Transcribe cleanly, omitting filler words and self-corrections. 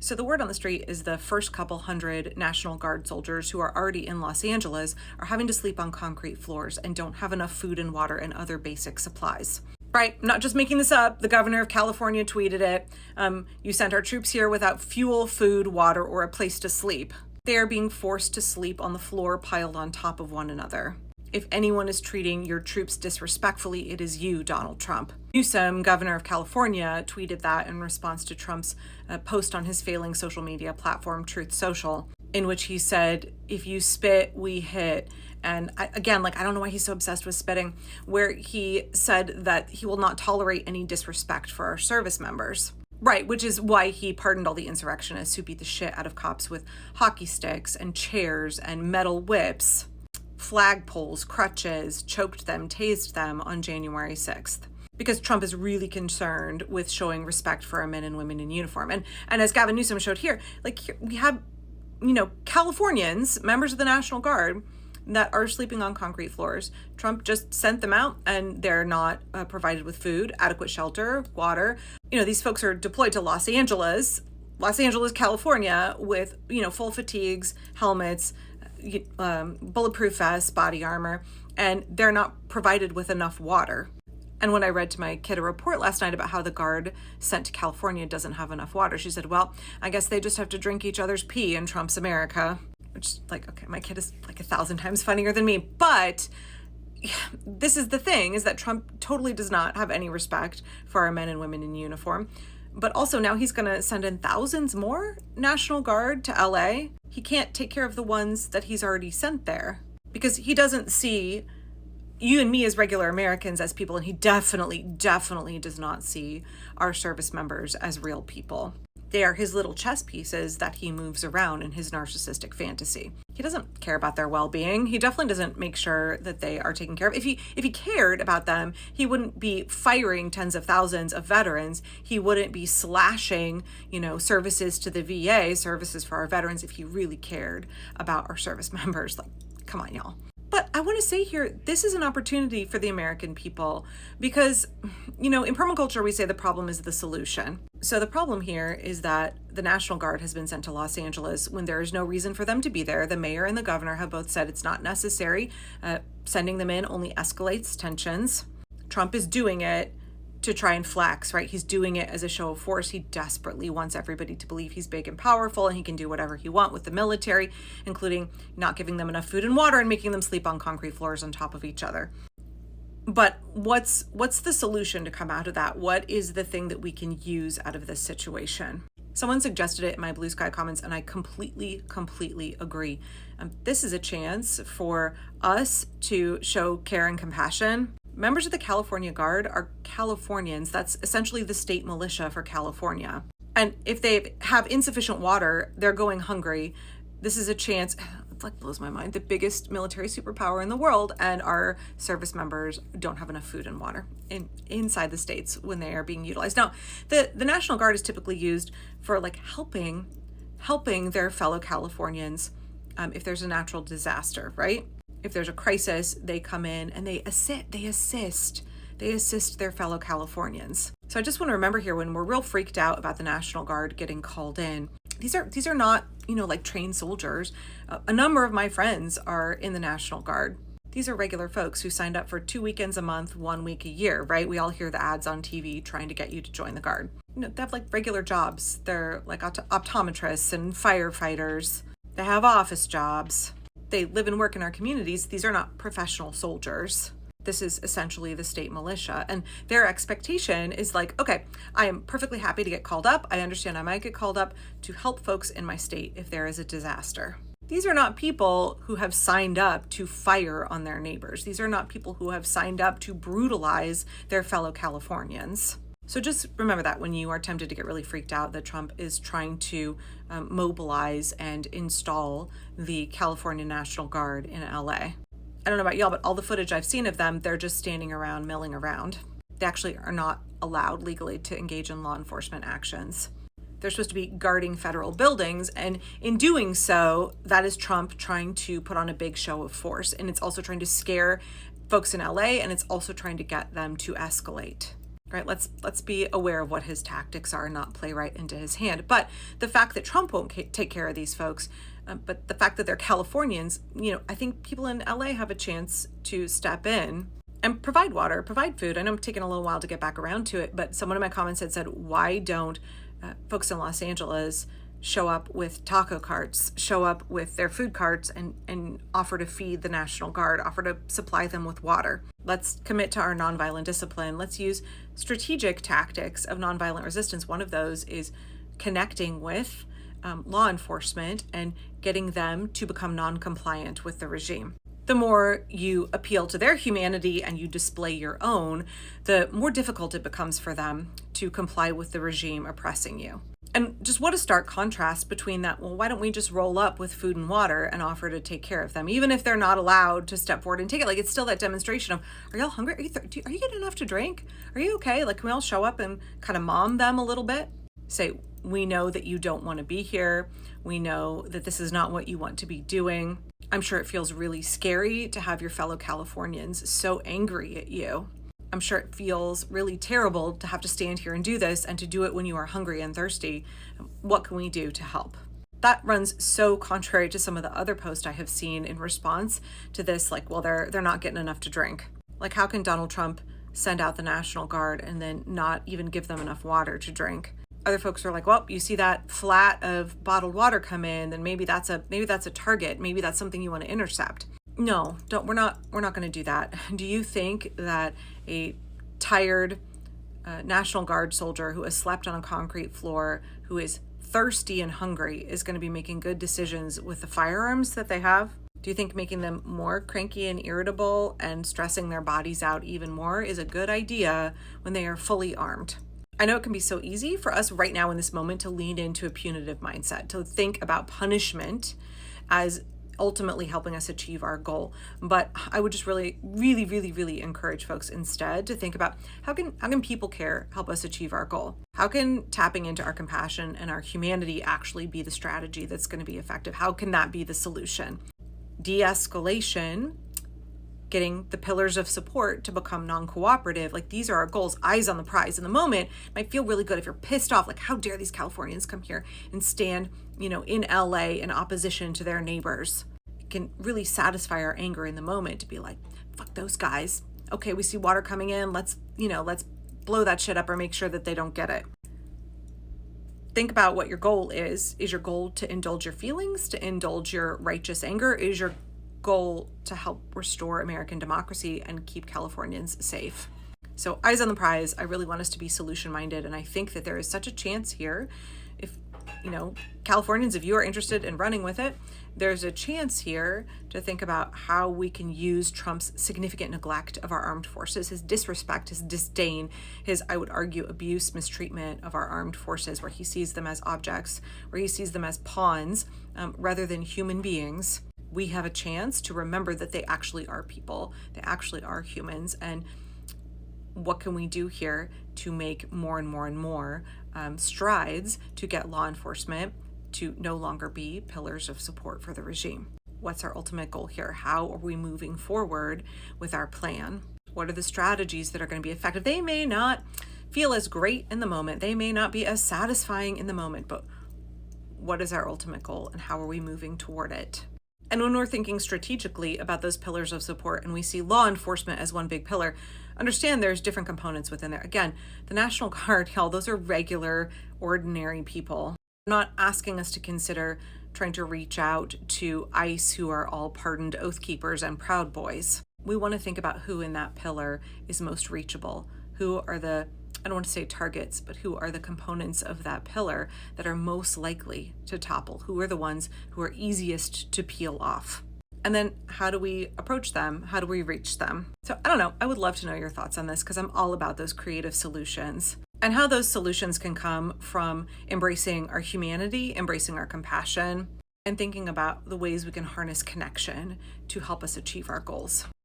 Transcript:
So the word on the street is the first couple hundred National Guard soldiers who are already in Los Angeles are having to sleep on concrete floors and don't have enough food and water and other basic supplies. Right, I'm not just making this up. The governor of California tweeted it. You sent our troops here without fuel, food, water, or a place to sleep. They are being forced to sleep on the floor piled on top of one another. If anyone is treating your troops disrespectfully, it is you, Donald Trump. Newsom, governor of California, tweeted that in response to Trump's post on his failing social media platform, Truth Social, in which he said, if you spit, we hit. And I don't know why he's so obsessed with spitting, where he said that he will not tolerate any disrespect for our service members. Right, which is why he pardoned all the insurrectionists who beat the shit out of cops with hockey sticks and chairs and metal whips, flagpoles, crutches, choked them, tased them on January 6th. Because Trump is really concerned with showing respect for our men and women in uniform. And as Gavin Newsom showed here, we have, Californians, members of the National Guard, that are sleeping on concrete floors. Trump just sent them out and they're not provided with food, adequate shelter, water. These folks are deployed to Los Angeles, California, with, full fatigues, helmets, bulletproof vests, body armor, and they're not provided with enough water. And when I read to my kid a report last night about how the Guard sent to California doesn't have enough water, she said, well, I guess they just have to drink each other's pee in Trump's America. Which, okay, my kid is 1,000 times funnier than me. But this is the thing, is that Trump totally does not have any respect for our men and women in uniform. But also now he's going to send in thousands more National Guard to LA. He can't take care of the ones that he's already sent there because he doesn't see you and me as regular Americans as people, and he definitely does not see our service members as real people. They are his little chess pieces that he moves around in his narcissistic fantasy. He doesn't care about their well-being. He definitely doesn't make sure that they are taken care of. If he cared about them, he wouldn't be firing tens of thousands of veterans. He wouldn't be slashing, services to the VA, services for our veterans, if he really cared about our service members. Come on, y'all. But I want to say here, this is an opportunity for the American people because, in permaculture, we say the problem is the solution. So the problem here is that the National Guard has been sent to Los Angeles when there is no reason for them to be there. The mayor and the governor have both said it's not necessary. Sending them in only escalates tensions. Trump is doing it to try and flex, right? He's doing it as a show of force. He desperately wants everybody to believe he's big and powerful and he can do whatever he wants with the military, including not giving them enough food and water and making them sleep on concrete floors on top of each other. But what's the solution to come out of that? What is the thing that we can use out of this situation? Someone suggested it in my Blue Sky comments, and I completely agree. This is a chance for us to show care and compassion. Members of the California Guard are Californians. That's essentially the state militia for California. And if they have insufficient water, they're going hungry. This is a chance. It blows my mind. The biggest military superpower in the world, and our service members don't have enough food and water inside the states when they are being utilized. Now, the National Guard is typically used for helping their fellow Californians if there's a natural disaster, right? If there's a crisis, they come in and they assist their fellow Californians. So I just want to remember here, when we're real freaked out about the National Guard getting called in, these are not, trained soldiers. A number of my friends are in the National Guard. These are regular folks who signed up for 2 weekends a month, 1 week a year, right? We all hear the ads on TV trying to get you to join the Guard. They have regular jobs. They're optometrists and firefighters. They have office jobs. They live and work in our communities. These are not professional soldiers. This is essentially the state militia. And their expectation is okay, I am perfectly happy to get called up. I understand I might get called up to help folks in my state if there is a disaster. These are not people who have signed up to fire on their neighbors. These are not people who have signed up to brutalize their fellow Californians. So just remember that when you are tempted to get really freaked out that Trump is trying to mobilize and install the California National Guard in LA. I don't know about y'all, but all the footage I've seen of them, they're just standing around, milling around. They actually are not allowed legally to engage in law enforcement actions. They're supposed to be guarding federal buildings, and in doing so, that is Trump trying to put on a big show of force, and it's also trying to scare folks in LA, and it's also trying to get them to escalate. right? Let's be aware of what his tactics are and not play right into his hand. But the fact that Trump won't take care of these folks, but the fact that they're Californians, I think people in LA have a chance to step in and provide water, provide food. I know I'm taking a little while to get back around to it, but someone in my comments had said, why don't folks in Los Angeles show up with taco carts, show up with their food carts and offer to feed the National Guard, offer to supply them with water. Let's commit to our nonviolent discipline. Let's use strategic tactics of nonviolent resistance. One of those is connecting with law enforcement and getting them to become non-compliant with the regime. The more you appeal to their humanity and you display your own, the more difficult it becomes for them to comply with the regime oppressing you. And just what a stark contrast between that. Well, why don't we just roll up with food and water and offer to take care of them, even if they're not allowed to step forward and take it? Like, it's still that demonstration of, are y'all hungry? Are you getting enough to drink? Are you okay? Like, can we all show up and kind of mom them a little bit? Say, we know that you don't want to be here. We know that this is not what you want to be doing. I'm sure it feels really scary to have your fellow Californians so angry at you. I'm sure it feels really terrible to have to stand here and do this and to do it when you are hungry and thirsty. What can we do to help? That runs so contrary to some of the other posts I have seen in response to this, like, well, they're not getting enough to drink. Like, how can Donald Trump send out the National Guard and then not even give them enough water to drink? Other folks are like, well, you see that flat of bottled water come in, then maybe that's a target. Maybe that's something you want to intercept. No, we're not going to do that. Do you think that a tired National Guard soldier who has slept on a concrete floor, who is thirsty and hungry, is going to be making good decisions with the firearms that they have? Do you think making them more cranky and irritable and stressing their bodies out even more is a good idea when they are fully armed? I know it can be so easy for us right now in this moment to lean into a punitive mindset, to think about punishment as ultimately helping us achieve our goal. But I would just really encourage folks instead to think about how can people care help us achieve our goal? How can tapping into our compassion and our humanity actually be the strategy that's going to be effective? How can that be the solution? De-escalation, getting the pillars of support to become non-cooperative, like, these are our goals, eyes on the prize. In the moment, it might feel really good if you're pissed off, like, how dare these Californians come here and stand, in LA in opposition to their neighbors. It can really satisfy our anger in the moment to be like, fuck those guys. Okay, we see water coming in, let's blow that shit up or make sure that they don't get it. Think about what your goal is. Is your goal to indulge your feelings, to indulge your righteous anger? Is your goal to help restore American democracy and keep Californians safe? So, eyes on the prize. I really want us to be solution minded, and I think that there is such a chance here. If Californians, if you are interested in running with it, there's a chance here to think about how we can use Trump's significant neglect of our armed forces, his disrespect, his disdain, his, I would argue, abuse, mistreatment of our armed forces, where he sees them as objects, where he sees them as pawns rather than human beings. We have a chance to remember that they actually are people. They actually are humans. And what can we do here to make more and more strides to get law enforcement to no longer be pillars of support for the regime? What's our ultimate goal here? How are we moving forward with our plan? What are the strategies that are going to be effective? They may not feel as great in the moment. They may not be as satisfying in the moment, but what is our ultimate goal and how are we moving toward it? And when we're thinking strategically about those pillars of support and we see law enforcement as one big pillar, understand there's different components within there. Again, the National Guard, y'all, those are regular, ordinary people. I'm not asking us to consider trying to reach out to ICE, who are all pardoned oath keepers and proud boys. We want to think about who in that pillar is most reachable. Who are the, I don't want to say targets, but who are the components of that pillar that are most likely to topple? Who are the ones who are easiest to peel off? And then how do we approach them? How do we reach them? So I don't know. I would love to know your thoughts on this, because I'm all about those creative solutions and how those solutions can come from embracing our humanity, embracing our compassion, and thinking about the ways we can harness connection to help us achieve our goals.